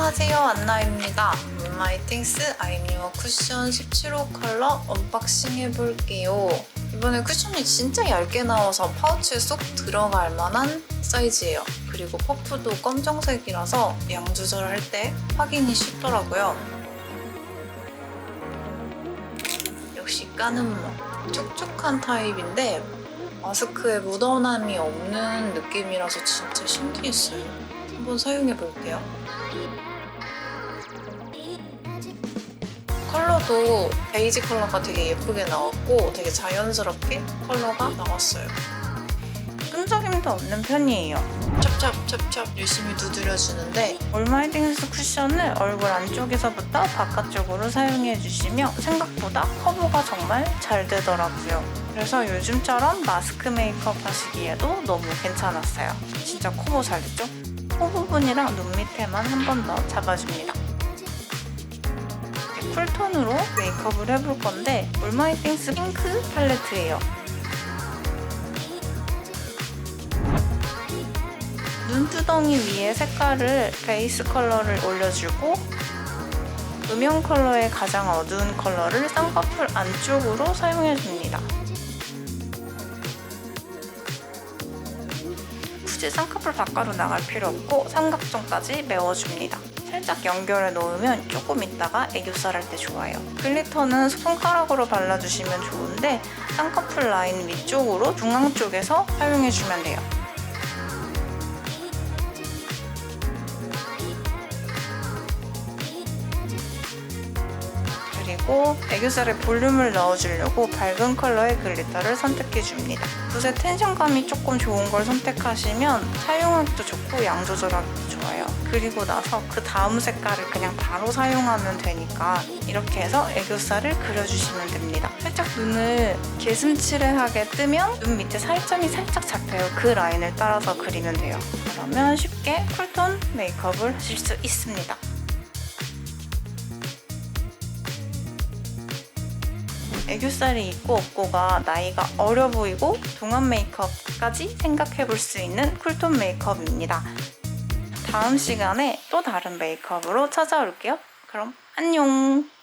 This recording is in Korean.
안녕하세요, 안나입니다. 롤마이팅스 아이뮤어 쿠션 17호 컬러 언박싱 해볼게요. 이번에 쿠션이 진짜 얇게 나와서 파우치에 쏙 들어갈 만한 사이즈예요. 그리고 퍼프도 검정색이라서 양 조절할 때 확인이 쉽더라고요. 역시 까는 목. 촉촉한 타입인데 마스크에 묻어남이 없는 느낌이라서 진짜 신기했어요. 한번 사용해볼게요. 컬러도 베이지 컬러가 되게 예쁘게 나왔고 되게 자연스럽게 컬러가 나왔어요. 끈적임도 없는 편이에요. 찹찹찹찹 열심히 두드려주는데 롤마이팅스 쿠션을 얼굴 안쪽에서부터 바깥쪽으로 사용해주시며 생각보다 커버가 정말 잘 되더라고요. 그래서 요즘처럼 마스크 메이크업 하시기에도 너무 괜찮았어요. 진짜 커버 잘 됐죠? 코 부분이랑 눈 밑에만 한 번 더 잡아줍니다. 쿨톤으로 메이크업을 해볼 건데 롤마이팅스 핑크 팔레트예요. 눈두덩이 위에 색깔을 베이스 컬러를 올려주고 음영 컬러의 가장 어두운 컬러를 쌍꺼풀 안쪽으로 사용해줍니다. 굳이 쌍꺼풀 밖으로 나갈 필요 없고 삼각존까지 메워줍니다. 살짝 연결해 놓으면 조금 있다가 애교살 할 때 좋아요. 글리터는 손가락으로 발라주시면 좋은데 쌍꺼풀 라인 위쪽으로 중앙 쪽에서 사용해주면 돼요. 그리고 애교살에 볼륨을 넣어주려고 밝은 컬러의 글리터를 선택해줍니다. 붓의 텐션감이 조금 좋은 걸 선택하시면 사용하기도 좋고 양 조절하기도 좋아요. 그리고 나서 그 다음 색깔을 그냥 바로 사용하면 되니까 이렇게 해서 애교살을 그려주시면 됩니다. 살짝 눈을 개슴츠레하게 뜨면 눈 밑에 살점이 살짝 잡혀요. 그 라인을 따라서 그리면 돼요. 그러면 쉽게 쿨톤 메이크업을 하실 수 있습니다. 애교살이 있고 없고가 나이가 어려 보이고 동안 메이크업까지 생각해볼 수 있는 쿨톤 메이크업입니다. 다음 시간에 또 다른 메이크업으로 찾아올게요. 그럼 안녕!